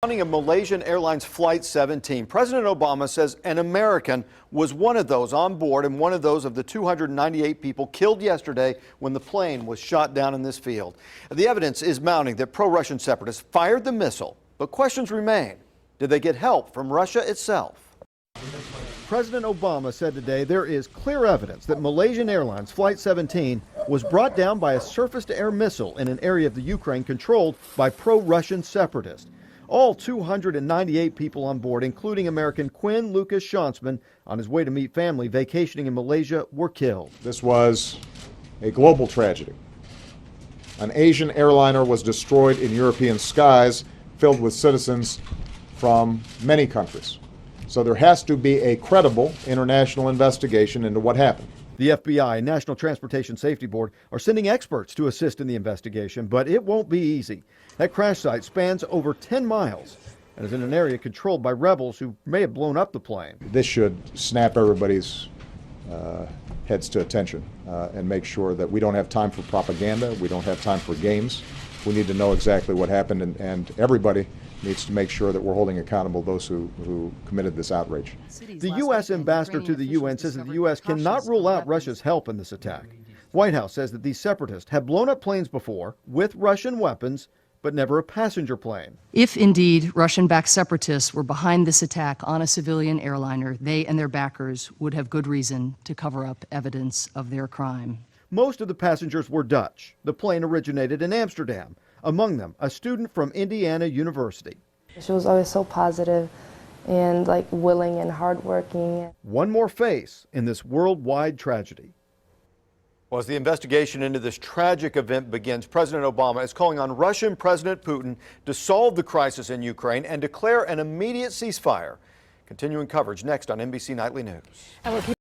Of Malaysian Airlines Flight 17, President Obama says an American was one of those on board and one of those of the 298 people killed yesterday when the plane was shot down in this field. The evidence is mounting that pro-Russian separatists fired the missile, but questions remain. Did they get help from Russia itself? President Obama said today there is clear evidence that Malaysian Airlines Flight 17 was brought down by a surface-to-air missile in an area of the Ukraine controlled by pro-Russian separatists. All 298 people on board, including American Quinn Lucas Shonsman, on his way to meet family vacationing in Malaysia, were killed. This was a global tragedy. An Asian airliner was destroyed in European skies filled with citizens from many countries. So there has to be a credible international investigation into what happened. The FBI and National Transportation Safety Board are sending experts to assist in the investigation, but it won't be easy. That crash site spans over 10 miles and is in an area controlled by rebels who may have blown up the plane. This should snap everybody's heads to attention and make sure that we don't have time for propaganda, we don't have time for games. We need to know exactly what happened, and everybody needs to make sure that we're holding accountable those who committed this outrage. The U.S. ambassador to the UN says that the U.S. cannot rule out Russia's help in this attack. White House says that these separatists have blown up planes before with Russian weapons, but never a passenger plane. If indeed Russian-backed separatists were behind this attack on a civilian airliner, they and their backers would have good reason to cover up evidence of their crime. Most of the passengers were Dutch. The plane originated in Amsterdam. Among them, a student from Indiana University. She was always so positive and willing and hardworking. One more face in this worldwide tragedy. Well, as the investigation into this tragic event begins, President Obama is calling on Russian President Putin to solve the crisis in Ukraine and declare an immediate ceasefire. Continuing coverage next on NBC Nightly News.